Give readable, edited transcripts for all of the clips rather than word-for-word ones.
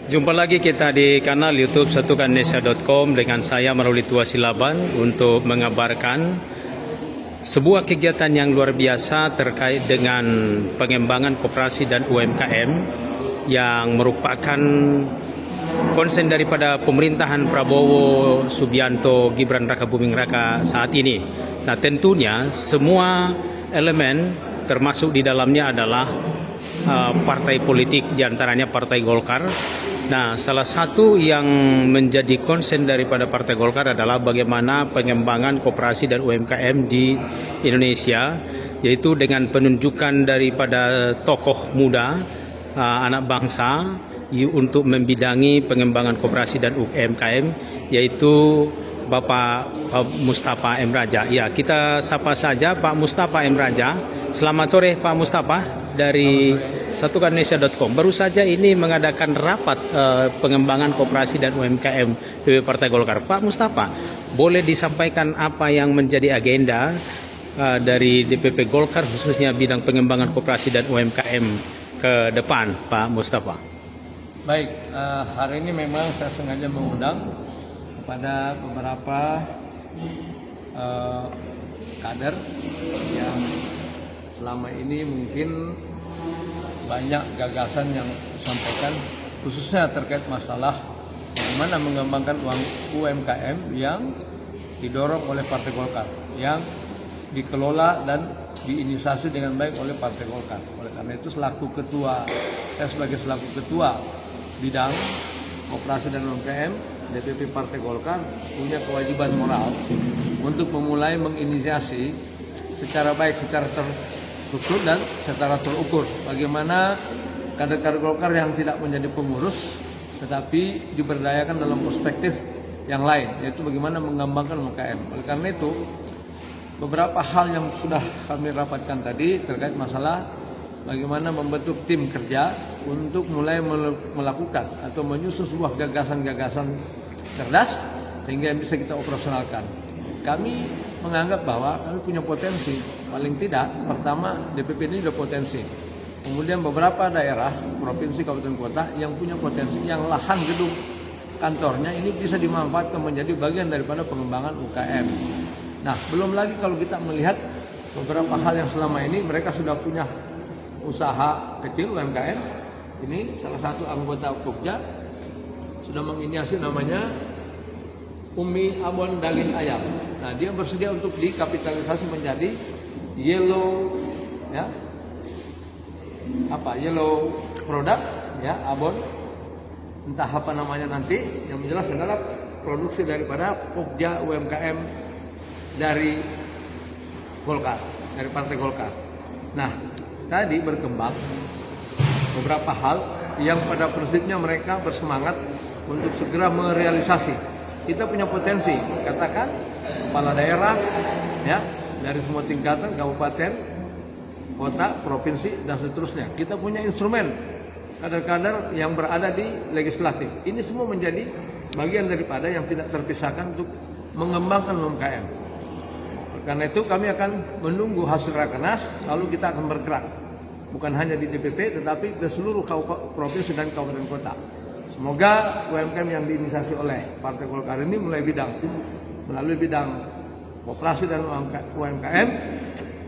Jumpa lagi kita di kanal YouTube satukanindonesia.com dengan saya Maruli Tua Silaban untuk mengabarkan sebuah kegiatan yang luar biasa terkait dengan pengembangan koperasi dan UMKM yang merupakan konsen daripada pemerintahan Prabowo Subianto Gibran Raka Buming Raka saat ini. Nah, tentunya semua elemen termasuk di dalamnya adalah partai politik, diantaranya Partai Golkar. Nah, salah satu yang menjadi konsen daripada Partai Golkar adalah bagaimana pengembangan koperasi dan UMKM di Indonesia, yaitu dengan penunjukan daripada tokoh muda, anak bangsa, untuk membidangi pengembangan koperasi dan UMKM, yaitu Bapak Mustafa M. Raja. Ya, kita sapa saja Pak Mustafa M. Raja. Selamat sore Pak Mustafa dari satukanindonesia.com. Baru saja ini mengadakan rapat pengembangan koperasi dan UMKM PB Partai Golkar. Pak Mustafa, boleh disampaikan apa yang menjadi agenda dari DPP Golkar khususnya bidang pengembangan koperasi dan UMKM ke depan, Pak Mustafa? Baik, hari ini memang saya sengaja mengundang kepada beberapa kader yang selama ini mungkin banyak gagasan yang disampaikan, khususnya terkait masalah bagaimana mengembangkan UMKM yang didorong oleh Partai Golkar, yang dikelola dan diinisiasi dengan baik oleh Partai Golkar. Oleh karena itu saya sebagai selaku ketua bidang koperasi dan UMKM DPP Partai Golkar punya kewajiban moral untuk memulai menginisiasi secara baik, secara terstruktur dan secara terukur bagaimana kader-kader Golkar yang tidak menjadi pengurus tetapi diberdayakan dalam perspektif yang lain, yaitu bagaimana mengembangkan UMKM. Oleh karena itu beberapa hal yang sudah kami rapatkan tadi terkait masalah bagaimana membentuk tim kerja untuk mulai melakukan atau menyusun sebuah gagasan-gagasan cerdas sehingga bisa kita operasionalkan. Kami menganggap bahwa kami punya potensi, paling tidak pertama DPP ini sudah potensi. Kemudian beberapa daerah, provinsi, kabupaten, kota yang punya potensi, yang lahan gedung kantornya ini bisa dimanfaatkan menjadi bagian daripada pengembangan UKM. Nah, belum lagi kalau kita melihat beberapa hal yang selama ini mereka sudah punya usaha kecil UMKM. Ini salah satu anggota Pokja sudah menginisiasi namanya Umi Abon Daging Ayam. Nah, dia bersedia untuk dikapitalisasi menjadi yellow product ya, abon, entah apa namanya nanti, yang jelas adalah produksi daripada Pokja UMKM dari Golkar, dari Partai Golkar. Nah, tadi berkembang beberapa hal yang pada prinsipnya mereka bersemangat untuk segera merealisasi. Kita punya potensi, katakan kepala daerah ya, dari semua tingkatan, kabupaten, kota, provinsi dan seterusnya. Kita punya instrumen kader-kader yang berada di legislatif. Ini semua menjadi bagian daripada yang tidak terpisahkan untuk mengembangkan UMKM. Karena itu kami akan menunggu hasil Rakernas, lalu kita akan bergerak. Bukan hanya di DPP, tetapi ke seluruh provinsi dan kabupaten kota. Semoga UMKM yang diinisiasi oleh Partai Golkar ini melalui bidang koperasi dan UMKM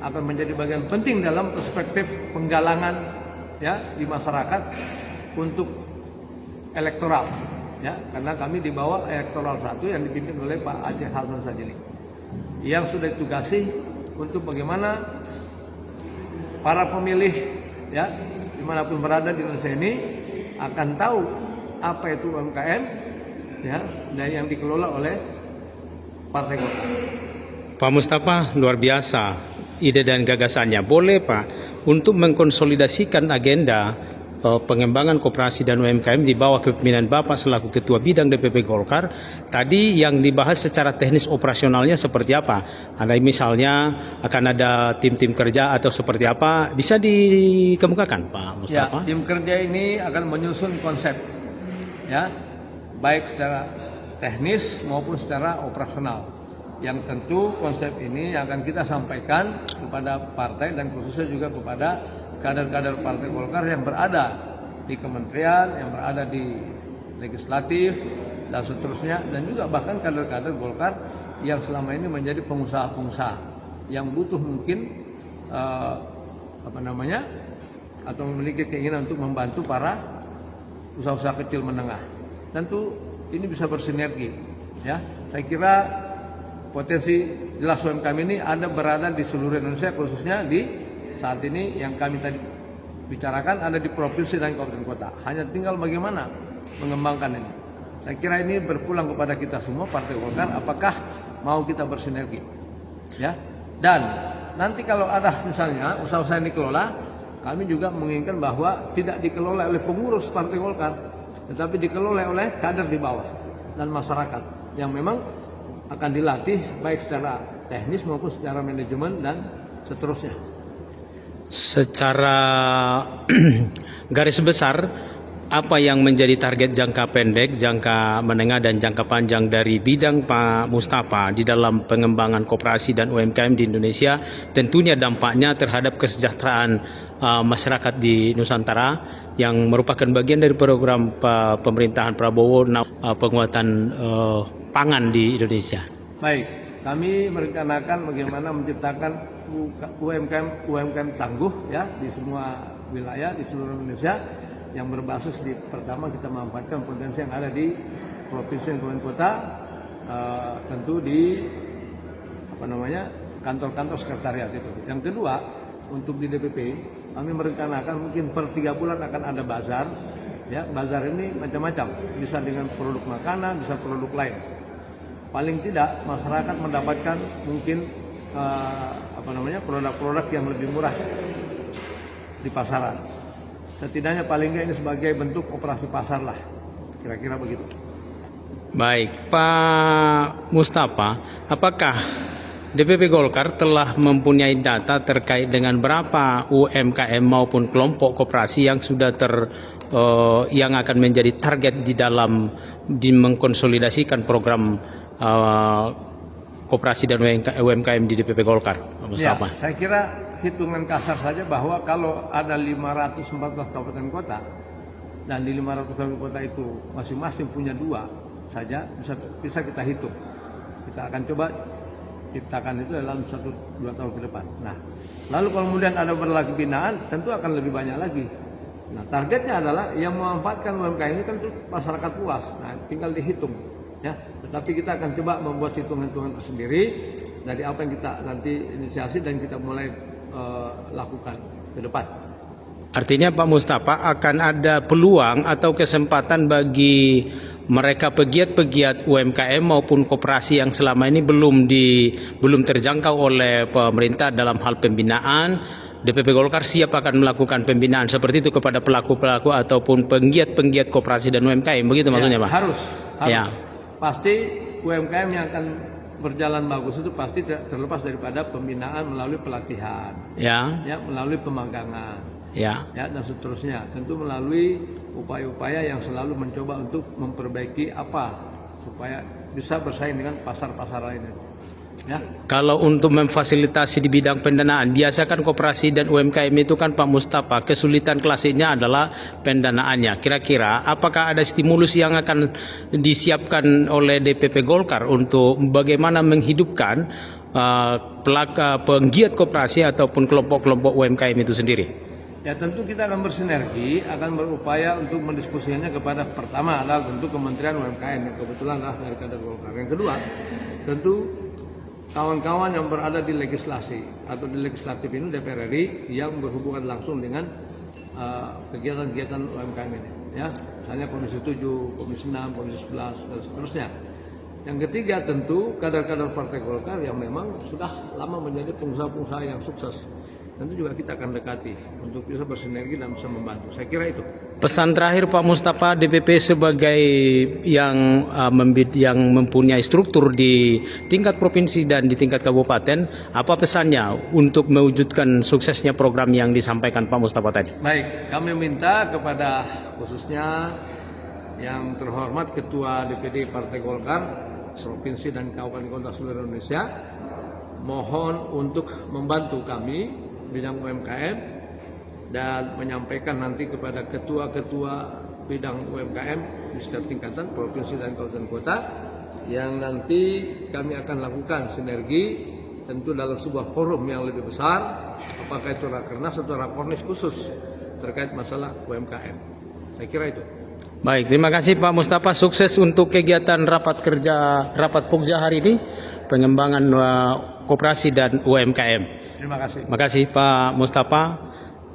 akan menjadi bagian penting dalam perspektif penggalangan ya di masyarakat untuk elektoral. Ya, karena kami di bawah elektoral 1 yang dipimpin oleh Pak Aceh Hasan Sajili, yang sudah ditugasi untuk bagaimana para pemilih ya dimanapun berada di Indonesia ini akan tahu apa itu UMKM ya, dan yang dikelola oleh Partai Golkar. Pak Mustafa, luar biasa ide dan gagasannya. Boleh Pak untuk mengkonsolidasikan agenda pengembangan koperasi dan UMKM di bawah kepemimpinan Bapak selaku Ketua Bidang DPP Golkar. Tadi yang dibahas secara teknis operasionalnya seperti apa? Ada misalnya akan ada tim-tim kerja atau seperti apa? Bisa dikemukakan Pak Mustafa? Ya, tim kerja ini akan menyusun konsep ya, baik secara teknis maupun secara operasional. Yang tentu konsep ini akan kita sampaikan kepada partai dan khususnya juga kepada kader-kader Partai Golkar yang berada di kementerian, yang berada di legislatif dan seterusnya, dan juga bahkan kader-kader Golkar yang selama ini menjadi pengusaha-pengusaha yang butuh mungkin atau memiliki keinginan untuk membantu para usaha-usaha kecil menengah. Tentu ini bisa bersinergi, ya. Saya kira potensi jelas UMKM ini ada berada di seluruh Indonesia, khususnya di saat ini yang kami tadi bicarakan ada di provinsi dan kabupaten kota. Hanya tinggal bagaimana mengembangkan ini. Saya kira ini berpulang kepada kita semua Partai Golkar, apakah mau kita bersinergi, ya. Dan nanti kalau ada misalnya usaha-usaha yang dikelola, kami juga menginginkan bahwa tidak dikelola oleh pengurus Partai Golkar, tetapi dikelola oleh kader di bawah dan masyarakat yang memang akan dilatih baik secara teknis maupun secara manajemen dan seterusnya. Secara garis besar, apa yang menjadi target jangka pendek, jangka menengah, dan jangka panjang dari bidang Pak Mustafa di dalam pengembangan koperasi dan UMKM di Indonesia, tentunya dampaknya terhadap kesejahteraan masyarakat di Nusantara yang merupakan bagian dari program pemerintahan Prabowo penguatan pangan di Indonesia. Baik, kami merencanakan bagaimana menciptakan UMKM tangguh, ya, di semua wilayah di seluruh Indonesia, yang berbasis di pertama kita memanfaatkan potensi yang ada di provinsi dan kabupaten kota, tentu di kantor-kantor sekretariat itu. Yang kedua, untuk di DPP kami merencanakan mungkin per 3 bulan akan ada bazar, ya. Bazar ini macam-macam, bisa dengan produk makanan, bisa produk lain. Paling tidak masyarakat mendapatkan mungkin produk-produk yang lebih murah di pasaran. Setidaknya paling nggak ini sebagai bentuk operasi pasar lah, kira-kira begitu. Baik, Pak Mustafa, apakah DPP Golkar telah mempunyai data terkait dengan berapa UMKM maupun kelompok koperasi yang sudah yang akan menjadi target di mengkonsolidasikan program koperasi dan UMKM di DPP Golkar, Pak Mustafa? Ya, saya kira hitungan kasar saja bahwa kalau ada 514 kabupaten kota dan di 500 kabupaten kota itu masing-masing punya 2 saja, bisa kita hitung. Kita akan coba ciptakan itu dalam 1-2 tahun ke depan. Nah, lalu kalau kemudian ada berlagi binaan, tentu akan lebih banyak lagi. Nah, targetnya adalah yang memanfaatkan UMKM ini kan masyarakat luas. Nah, tinggal dihitung, ya. Tetapi kita akan coba membuat hitungan-hitungan tersendiri dari apa yang kita nanti inisiasi dan kita mulai lakukan ke depan. Artinya Pak Mustafa akan ada peluang atau kesempatan bagi mereka pegiat-pegiat UMKM maupun koperasi yang selama ini belum terjangkau oleh pemerintah dalam hal pembinaan. DPP Golkar siap akan melakukan pembinaan seperti itu kepada pelaku-pelaku ataupun penggiat-penggiat koperasi dan UMKM, begitu maksudnya, Pak? Harus. Ya. Pasti UMKM yang akan berjalan bagus itu pasti terlepas daripada pembinaan melalui pelatihan, ya, melalui pemagangan, ya, dan seterusnya. Tentu melalui upaya-upaya yang selalu mencoba untuk memperbaiki supaya bisa bersaing dengan pasar-pasar lainnya. Ya. Kalau untuk memfasilitasi di bidang pendanaan, biasakan koperasi dan UMKM itu kan Pak Mustafa, kesulitan klasiknya adalah pendanaannya. Kira-kira apakah ada stimulus yang akan disiapkan oleh DPP Golkar untuk bagaimana menghidupkan penggiat koperasi ataupun kelompok-kelompok UMKM itu sendiri? Ya, tentu kita akan bersinergi, akan berupaya untuk mendiskusikannya kepada pertama adalah tentu Kementerian UMKM yang kebetulan adalah dari kader Golkar. Yang kedua, tentu kawan-kawan yang berada di legislasi atau di legislatif ini, DPR RI, yang berhubungan langsung dengan kegiatan-kegiatan UMKM ini, ya, misalnya Komisi 7, Komisi 6, Komisi 11 dan seterusnya. Yang ketiga tentu kader-kader Partai Golkar yang memang sudah lama menjadi pengusaha-pengusaha yang sukses. Tentu juga kita akan dekati untuk bisa bersinergi dan bisa membantu. Saya kira itu. Pesan terakhir Pak Mustafa, DPP sebagai yang mempunyai struktur di tingkat provinsi dan di tingkat kabupaten, apa pesannya untuk mewujudkan suksesnya program yang disampaikan Pak Mustafa tadi? Baik, kami minta kepada khususnya yang terhormat Ketua DPD Partai Golkar Provinsi dan Kabupaten Kota seluruh Indonesia, mohon untuk membantu kami bidang UMKM dan menyampaikan nanti kepada ketua-ketua bidang UMKM di setiap tingkatan provinsi dan kabupaten kota yang nanti kami akan lakukan sinergi tentu dalam sebuah forum yang lebih besar, apakah itu rakernas atau rakornis khusus terkait masalah UMKM. Saya kira itu. Baik, terima kasih Pak Mustafa. Sukses untuk kegiatan rapat Pokja hari ini, pengembangan koperasi dan UMKM. Terima kasih. Terima kasih Pak Mustafa.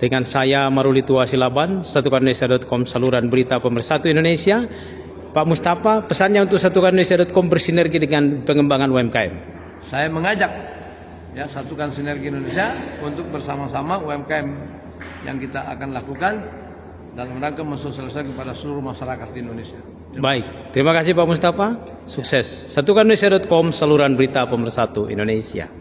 Dengan saya Maruli Tua Silaban, satukanindonesia.com, saluran berita pemersatu Indonesia. Pak Mustafa, pesannya untuk satukanindonesia.com bersinergi dengan pengembangan UMKM. Saya mengajak ya Satukan Sinergi Indonesia untuk bersama-sama UMKM yang kita akan lakukan dalam rangka mensosialisasikan kepada seluruh masyarakat di Indonesia. Baik, terima kasih Pak Mustafa. Sukses. Satukanindonesia.com, saluran berita pemersatu Indonesia.